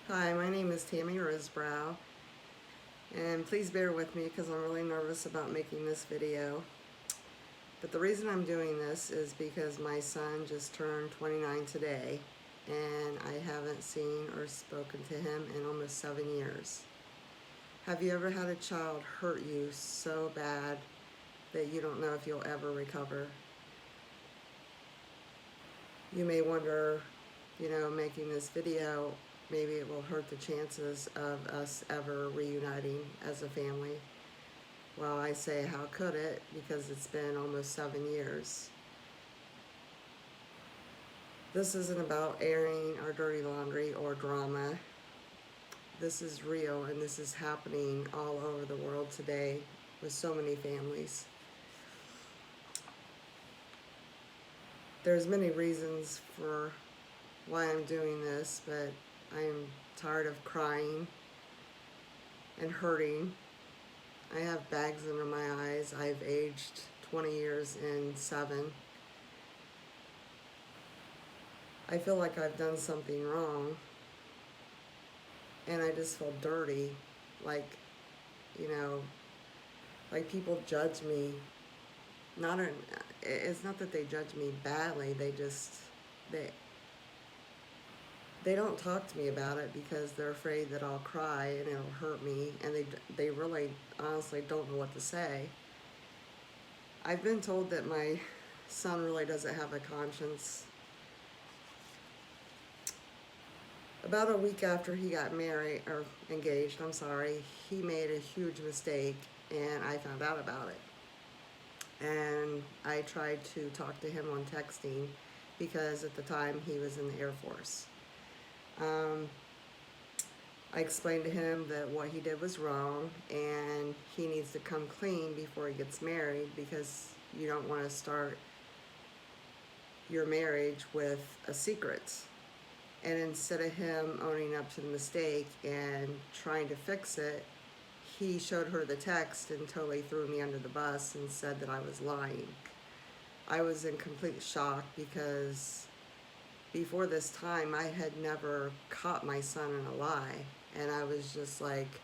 Hi, my name is Tammy Risbrow, and please bear with me because I'm really nervous about making this video. But the reason I'm doing this is because my son just turned 29 today, and I haven't seen or spoken to him in almost 7 years. Have you ever had a child hurt you so bad that you don't know if you'll ever recover? You may wonder, making this video, maybe it will hurt the chances of us ever reuniting as a family. Well, I say, how could it? Because it's been almost 7 years. This isn't about airing our dirty laundry or drama. This is real, and this is happening all over the world today with so many families. There's many reasons for why I'm doing this, but I'm tired of crying and hurting. I have bags under my eyes. I've aged 20 years in 7. I feel like I've done something wrong, and I just feel dirty, like, you know, like people judge me. It's not that they judge me badly, they they don't talk to me about it because they're afraid that I'll cry and it'll hurt me, and they really honestly don't know what to say. I've been told that my son really doesn't have a conscience. About a week after he got married, or engaged, I'm sorry, he made a huge mistake, and I found out about it. And I tried to talk to him on texting because at the time he was in the Air Force. I explained to him that what he did was wrong and he needs to come clean before he gets married, because you don't want to start your marriage with a secret. And instead of him owning up to the mistake and trying to fix it, he showed her the text and totally threw me under the bus and said that I was lying. I was in complete shock because before this time I had never caught my son in a lie. And I was just like,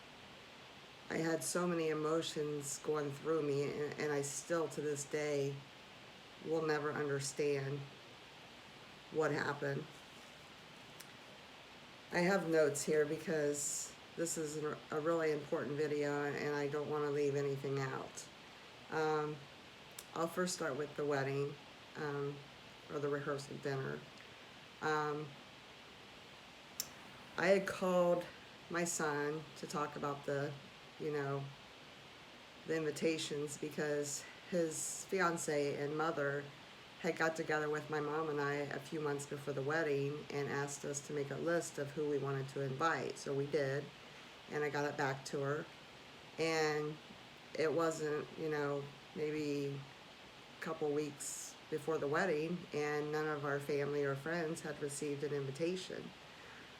I had so many emotions going through me, and I still to this day will never understand what happened. I have notes here because this is a really important video and I don't want to leave anything out. I'll first start with the wedding, or the rehearsal dinner. I had called my son to talk about the invitations because his fiance and mother had got together with my mom and I a few months before the wedding and asked us to make a list of who we wanted to invite. So we did, and I got it back to her. And it wasn't, maybe a couple weeks before the wedding, and none of our family or friends had received an invitation.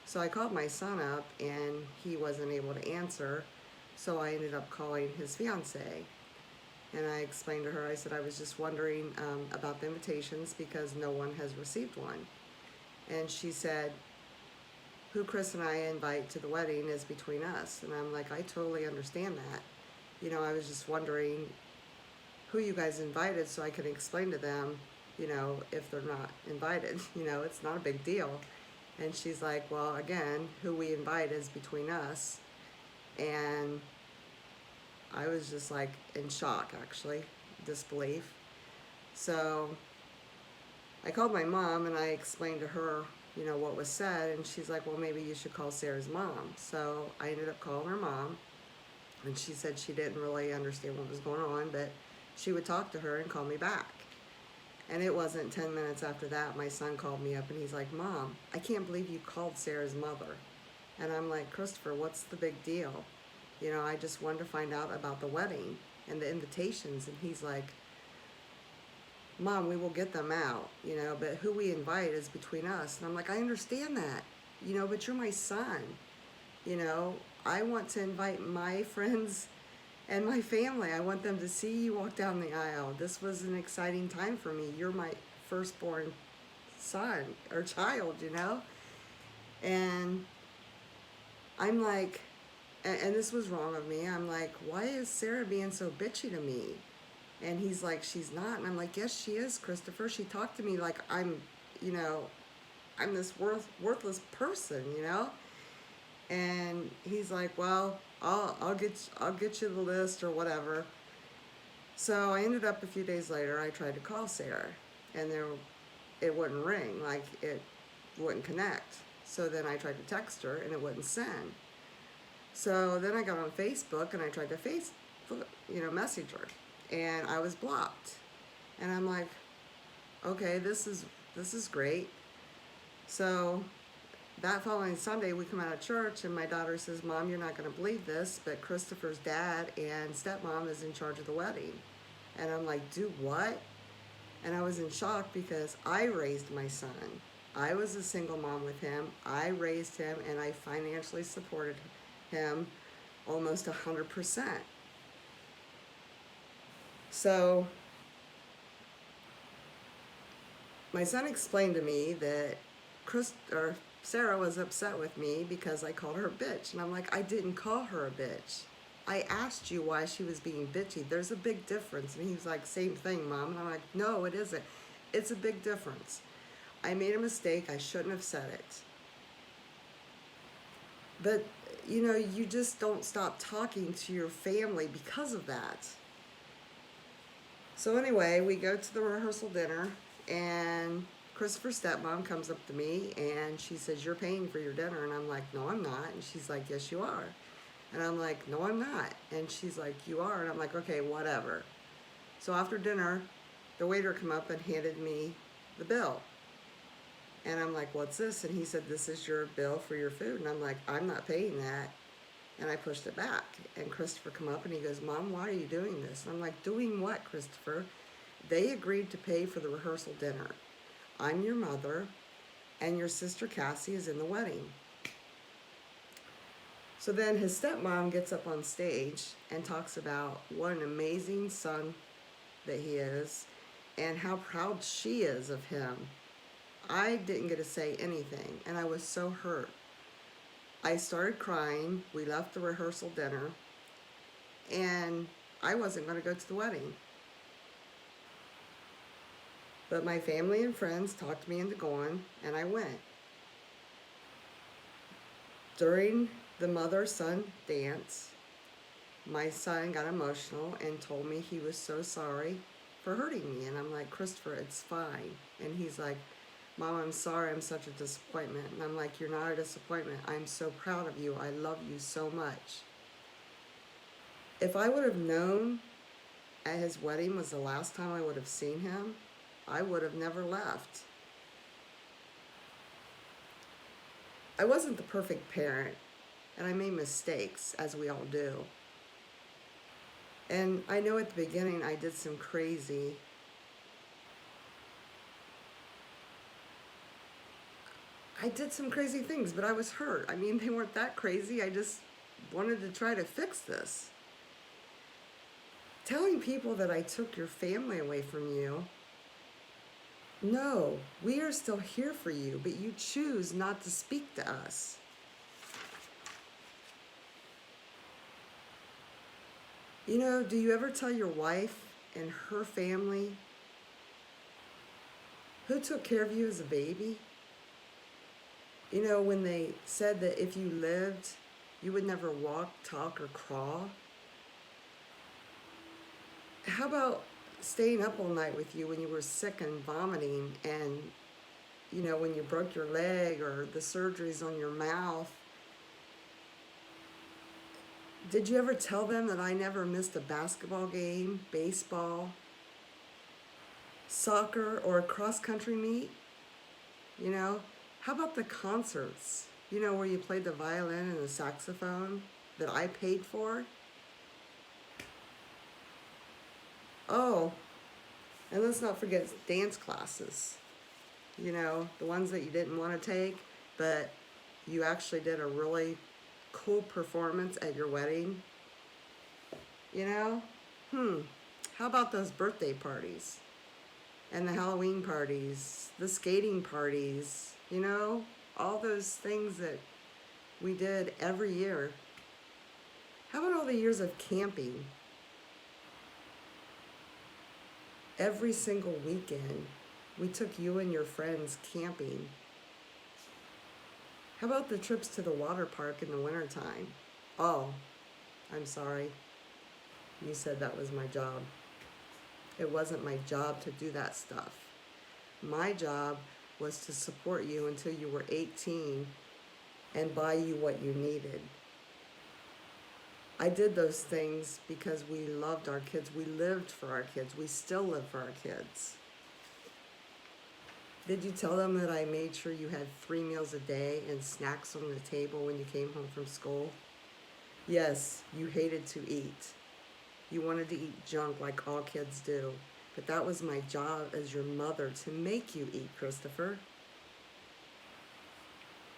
So I called my son up and he wasn't able to answer, so I ended up calling his fiance. And I explained to her, I said, I was just wondering about the invitations because no one has received one. And she said, who Chris and I invite to the wedding is between us. And I'm like, I totally understand that. I was just wondering who you guys invited so I could explain to them, if they're not invited. It's not a big deal. And she's like, well, again, who we invite is between us. And I was just like in shock, actually, disbelief. So I called my mom and I explained to her, what was said, and she's like, well, maybe you should call Sarah's mom. So I ended up calling her mom, and she said she didn't really understand what was going on, but she would talk to her and call me back. And it wasn't 10 minutes after that, my son called me up and he's like, Mom, I can't believe you called Sarah's mother. And I'm like, Christopher, what's the big deal? I just wanted to find out about the wedding and the invitations. And he's like, Mom, we will get them out, but who we invite is between us. And I'm like, I understand that, but you're my son. I want to invite my friends and my family. I want them to see you walk down the aisle. This was an exciting time for me. You're my firstborn son or child, And I'm like, and this was wrong of me. I'm like, why is Sarah being so bitchy to me? And he's like, she's not. And I'm like, yes, she is, Christopher. She talked to me like I'm, you know, I'm this worthless person, you know. And he's like, well, I'll get you the list or whatever. So I ended up a few days later. I tried to call Sarah, and it wouldn't ring, like it wouldn't connect. So then I tried to text her, and it wouldn't send. So then I got on Facebook and I tried to message her, and I was blocked. And I'm like, okay, this is great. So that following Sunday, we come out of church, and my daughter says, Mom, you're not going to believe this, but Christopher's dad and stepmom is in charge of the wedding. And I'm like, do what? And I was in shock because I raised my son. I was a single mom with him. I raised him, and I financially supported him almost 100%. So my son explained to me that Sarah was upset with me because I called her a bitch. And I'm like, I didn't call her a bitch. I asked you why she was being bitchy. There's a big difference. And he's like, same thing, Mom. And I'm like, no, it isn't. It's a big difference. I made a mistake. I shouldn't have said it. But, you just don't stop talking to your family because of that. So anyway, we go to the rehearsal dinner, and Christopher's stepmom comes up to me, and she says, you're paying for your dinner. And I'm like, no, I'm not. And she's like, yes, you are. And I'm like, no, I'm not. And she's like, you are. And I'm like, okay, whatever. So after dinner, the waiter came up and handed me the bill. And I'm like, what's this? And he said, this is your bill for your food. And I'm like, I'm not paying that. And I pushed it back. And Christopher come up and he goes, Mom, why are you doing this? And I'm like, doing what, Christopher? They agreed to pay for the rehearsal dinner. I'm your mother, and your sister Cassie is in the wedding. So then his stepmom gets up on stage and talks about what an amazing son that he is and how proud she is of him. I didn't get to say anything, and I was so hurt. I started crying. We left the rehearsal dinner, and I wasn't going to go to the wedding. But my family and friends talked me into going, and I went. During the mother-son dance, my son got emotional and told me he was so sorry for hurting me. And I'm like, Christopher, it's fine. And he's like, Mom, I'm sorry, I'm such a disappointment. And I'm like, you're not a disappointment. I'm so proud of you. I love you so much. If I would have known at his wedding was the last time I would have seen him, I would have never left. I wasn't the perfect parent, and I made mistakes, as we all do. And I know at the beginning I did some crazy things, but I was hurt. I mean, they weren't that crazy. I just wanted to try to fix this. Telling people that I took your family away from you, no, we are still here for you, but you choose not to speak to us. Do you ever tell your wife and her family who took care of you as a baby? When they said that if you lived, you would never walk, talk, or crawl? How about staying up all night with you when you were sick and vomiting, and, when you broke your leg or the surgeries on your mouth? Did you ever tell them that I never missed a basketball game, baseball, soccer, or a cross-country meet? How about the concerts, where you played the violin and the saxophone that I paid for? Oh, and let's not forget dance classes, the ones that you didn't want to take, but you actually did a really cool performance at your wedding. How about those birthday parties and the Halloween parties, the skating parties, all those things that We did every year. How about all the years of camping? Every single weekend, we took you and your friends camping. How about the trips to the water park in the wintertime? Oh, I'm sorry. You said that was my job. It wasn't my job to do that stuff. My job was to support you until you were 18 and buy you what you needed. I did those things because we loved our kids. We lived for our kids. We still live for our kids. Did you tell them that I made sure you had 3 meals a day and snacks on the table when you came home from school? Yes, you hated to eat. You wanted to eat junk like all kids do. But that was my job as your mother, to make you eat, Christopher.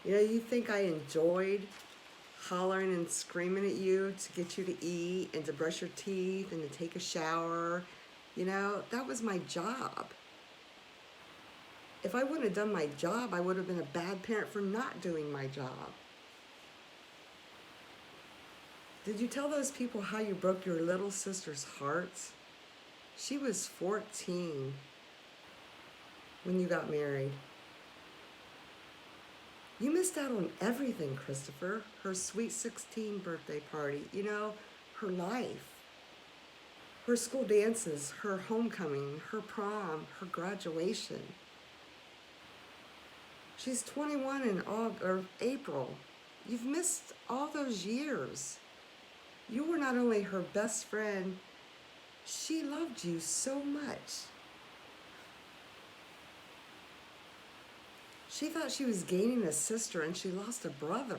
You know, you think I enjoyed hollering and screaming at you to get you to eat and to brush your teeth and to take a shower? You know, that was my job. If I wouldn't have done my job, I would have been a bad parent for not doing my job. Did you tell those people how you broke your little sister's heart? She was 14 when you got married. You missed out on everything, Christopher. Her sweet 16 birthday party, you know, her life. Her school dances, her homecoming, her prom, her graduation. She's 21 in April. You've missed all those years. You were not only her best friend, she loved you so much. She thought she was gaining a sister and she lost a brother.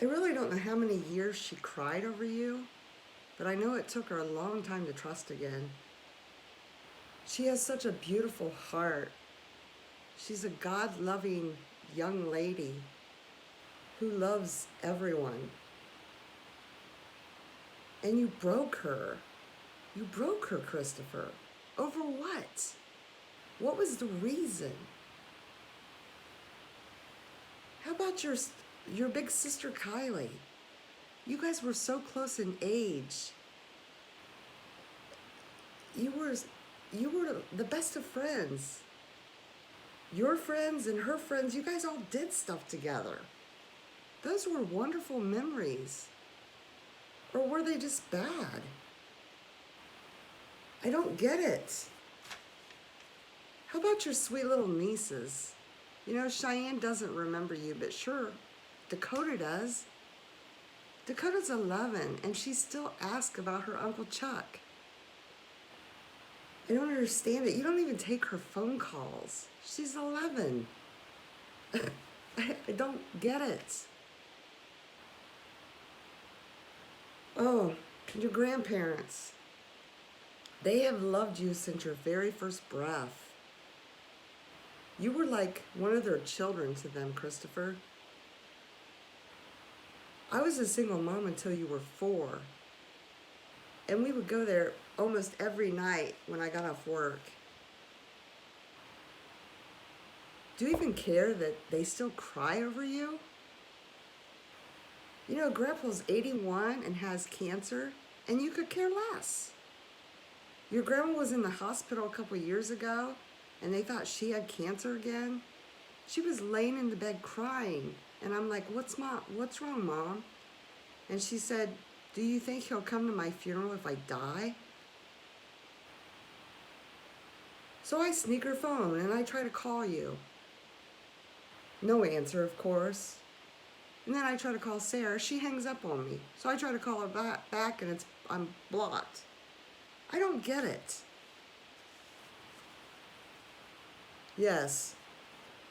I really don't know how many years she cried over you, but I know it took her a long time to trust again. She has such a beautiful heart. She's a God-loving young lady who loves everyone. And you broke her. You broke her, Christopher. Over what? What was the reason? How about your big sister Kylie? You guys were so close in age. You were the best of friends. Your friends and her friends, you guys all did stuff together. Those were wonderful memories. Or were they just bad? I don't get it. How about your sweet little nieces? You know, Cheyenne doesn't remember you, but sure, Dakota does. Dakota's 11, and she still asks about her Uncle Chuck. I don't understand it. You don't even take her phone calls. She's 11. I don't get it. Oh, your grandparents. They have loved you since your very first breath. You were like one of their children to them, Christopher. I was a single mom until you were 4. And we would go there almost every night when I got off work. Do you even care that they still cry over you? You know, Grandpa's 81 and has cancer, and you could care less. Your grandma was in the hospital a couple years ago, and they thought she had cancer again. She was laying in the bed crying, and I'm like, what's wrong, Mom? And she said, do you think he'll come to my funeral if I die? So I sneak her phone, and I try to call you. No answer, of course. And then I try to call Sarah. She hangs up on me. So I try to call her back, and I'm blocked. I don't get it. Yes,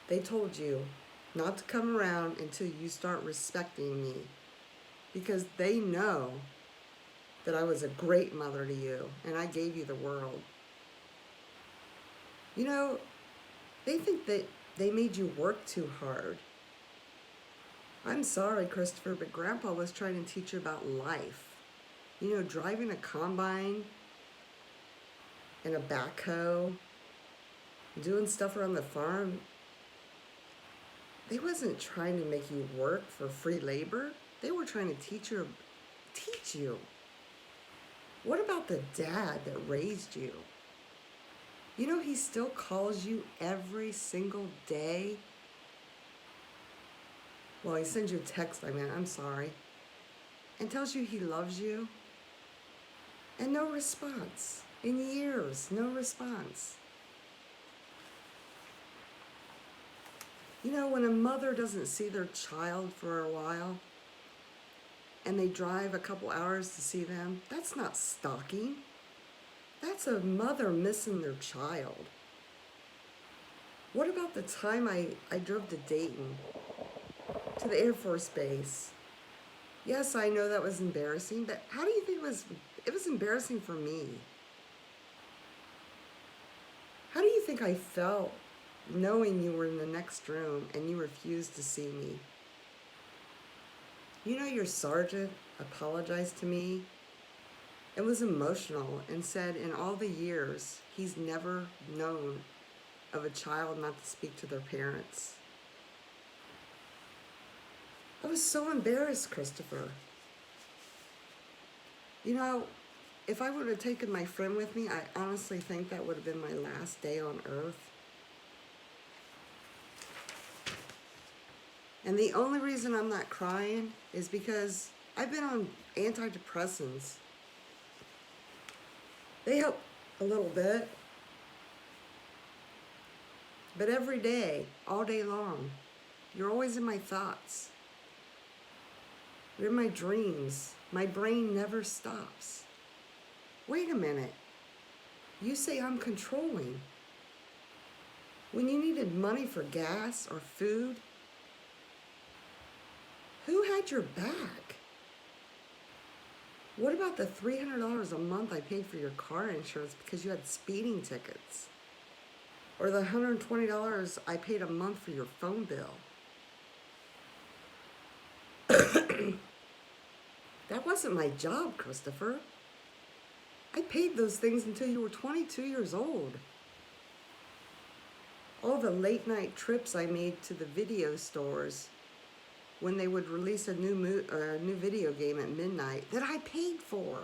they told you not to come around until you start respecting me, because they know that I was a great mother to you, and I gave you the world. You know, they think that they made you work too hard. I'm sorry, Christopher, but Grandpa was trying to teach you about life. You know, driving a combine and a backhoe doing stuff around the farm, they wasn't trying to make you work for free labor. They were trying to teach you. What about the dad that raised you? You know, he still calls you every single day. Well, he sends you a text, I'm sorry. And tells you he loves you. And no response. In years, no response. You know, when a mother doesn't see their child for a while, and they drive a couple hours to see them, that's not stalking. That's a mother missing their child. What about the time I drove to Dayton, to the Air Force Base? Yes, I know that was embarrassing, but how do you think it was embarrassing for me? How do you think I felt knowing you were in the next room and you refused to see me? You know, your sergeant apologized to me. It was emotional and said in all the years he's never known of a child not to speak to their parents. I was so embarrassed, Christopher. You know, if I would have taken my friend with me, I honestly think that would have been my last day on earth. And the only reason I'm not crying is because I've been on antidepressants. They help a little bit. But every day, all day long, you're always in my thoughts. You're in my dreams. My brain never stops. Wait a minute. You say I'm controlling. When you needed money for gas or food, who had your back? What about the $300 a month I paid for your car insurance because you had speeding tickets? Or the $120 I paid a month for your phone bill? That wasn't my job, Christopher. I paid those things until you were 22 years old. All the late night trips I made to the video stores when they would release a new video game at midnight that I paid for.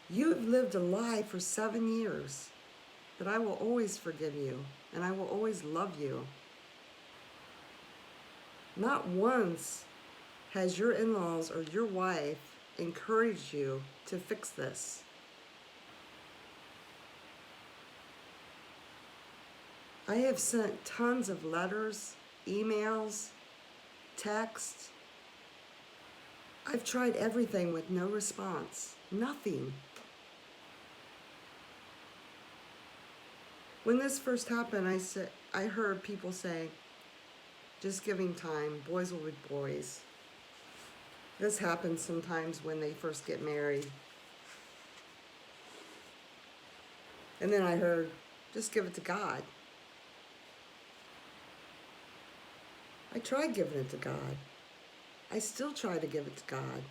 You have lived a lie for 7 years, but I will always forgive you, and I will always love you. Not once has your in-laws or your wife encouraged you to fix this. I have sent tons of letters, emails, texts. I've tried everything with no response. Nothing. When this first happened, I heard people say, just giving time, boys will be boys. This happens sometimes when they first get married. And then I heard, just give it to God. I tried giving it to God. I still try to give it to God.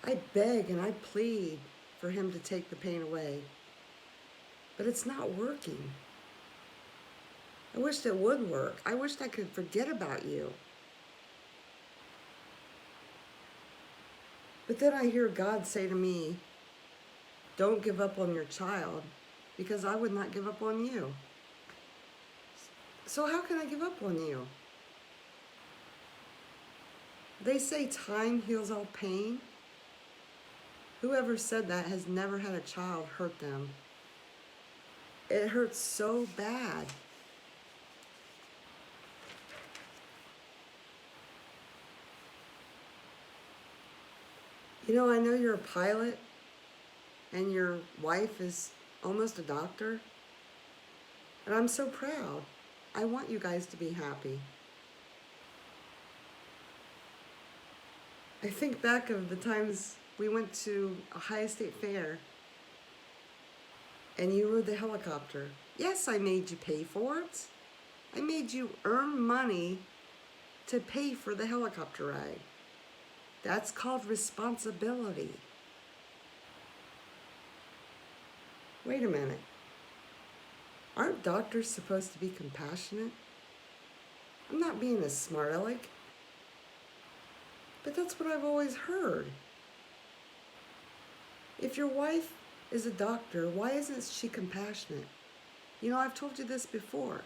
I beg and I plead for him to take the pain away. But it's not working. I wished it would work. I wished I could forget about you. But then I hear God say to me, don't give up on your child, because I would not give up on you. So how can I give up on you? They say time heals all pain. Whoever said that has never had a child hurt them. It hurts so bad. You know, I know you're a pilot and your wife is almost a doctor. And I'm so proud. I want you guys to be happy. I think back of the times we went to Ohio State Fair and you rode the helicopter. Yes, I made you pay for it. I made you earn money to pay for the helicopter ride. That's called responsibility. Wait a minute. Aren't doctors supposed to be compassionate? I'm not being a smart aleck, but that's what I've always heard. If your wife is a doctor, why isn't she compassionate? You know, I've told you this before.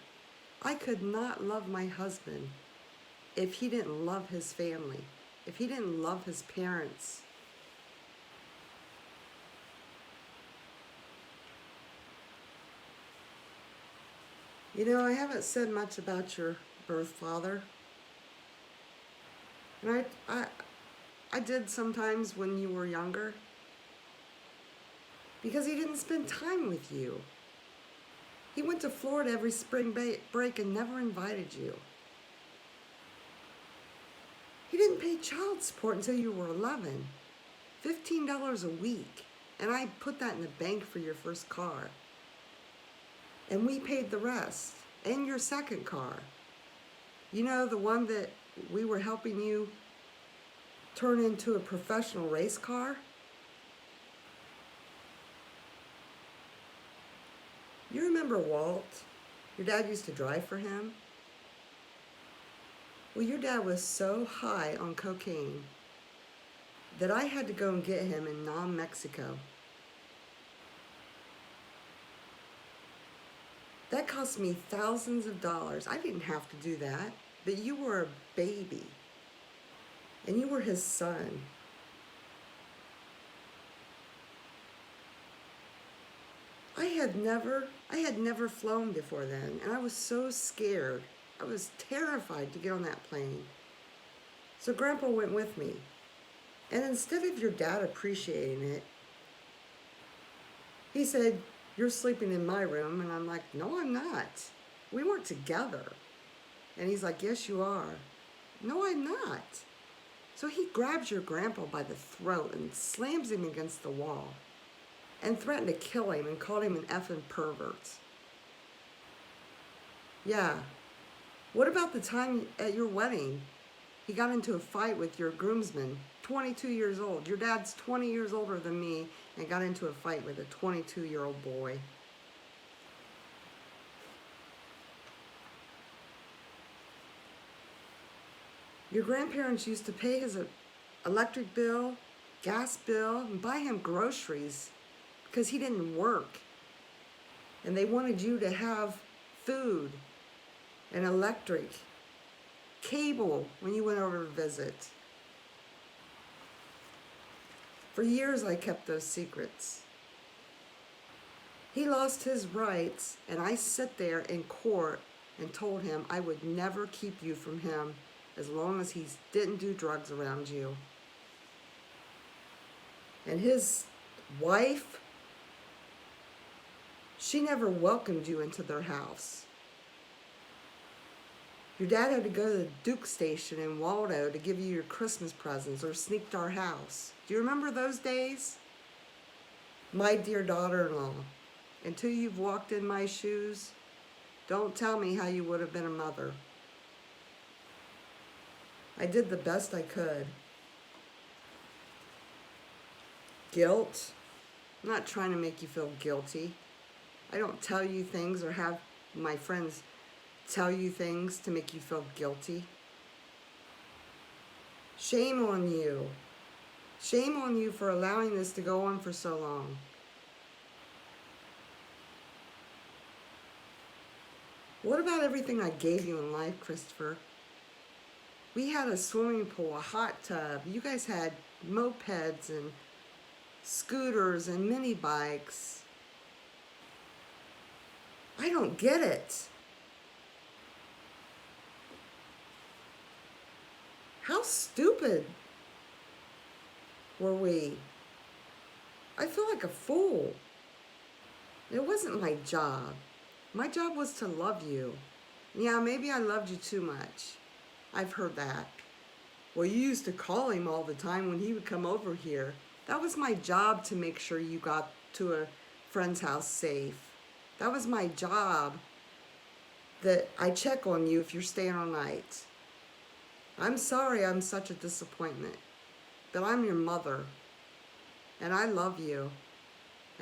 I could not love my husband if he didn't love his family, if he didn't love his parents. You know, I haven't said much about your birth father. And I did sometimes when you were younger because he didn't spend time with you. He went to Florida every spring break and never invited you. He didn't pay child support until you were 11. $15 a week. And I put that in the bank for your first car. And we paid the rest. And your second car. You know, the one that we were helping you turn into a professional race car? You remember Walt? Your dad used to drive for him? Well, your dad was so high on cocaine that I had to go and get him in Mexico. That cost me thousands of dollars. I didn't have to do that, but you were a baby, and you were his son. I had never flown before then, and I was so scared. I was terrified to get on that plane. So Grandpa went with me. And instead of your dad appreciating it, he said, "You're sleeping in my room." And I'm like, "No, I'm not. We weren't together." And he's like, "Yes, you are." "No, I'm not." So he grabs your grandpa by the throat and slams him against the wall and threatened to kill him and called him an effing pervert. Yeah. What about the time at your wedding? He got into a fight with your groomsman, 22 years old. Your dad's 20 years older than me and got into a fight with a 22-year-old boy. Your grandparents used to pay his electric bill, gas bill, and buy him groceries because he didn't work. And they wanted you to have food and electric, cable when you went over to visit. For years I kept those secrets. He lost his rights, and I sat there in court and told him I would never keep you from him as long as he didn't do drugs around you. And his wife, she never welcomed you into their house. Your dad had to go to the Duke station in Waldo to give you your Christmas presents or sneak to our house. Do you remember those days? My dear daughter-in-law, until you've walked in my shoes, don't tell me how you would have been a mother. I did the best I could. Guilt? I'm not trying to make you feel guilty. I don't tell you things or have my friends tell you things to make you feel guilty. Shame on you. Shame on you for allowing this to go on for so long. What about everything I gave you in life, Christopher? We had a swimming pool, a hot tub. You guys had mopeds and scooters and mini bikes. I don't get it. How stupid were we? I feel like a fool. It wasn't my job. My job was to love you. Yeah, maybe I loved you too much. I've heard that. Well, you used to call him all the time when he would come over here. That was my job to make sure you got to a friend's house safe. That was my job, that I check on you if you're staying all night. I'm sorry I'm such a disappointment, but I'm your mother, and I love you,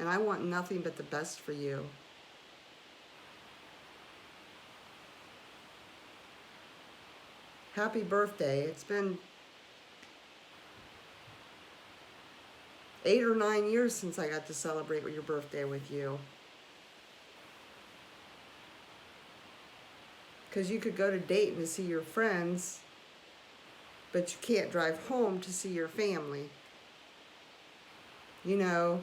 and I want nothing but the best for you. Happy birthday. It's been 8 or 9 years since I got to celebrate your birthday with you. Because you could go to Dayton to see your friends, but you can't drive home to see your family. You know,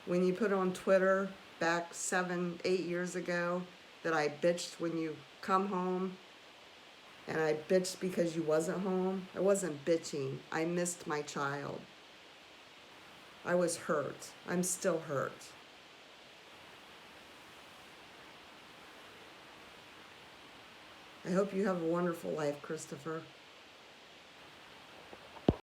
when you put on Twitter back 7, 8 years ago that I bitched when you come home, and I bitched because you wasn't home, I wasn't bitching. I missed my child. I was hurt. I'm still hurt. I hope you have a wonderful life, Christopher.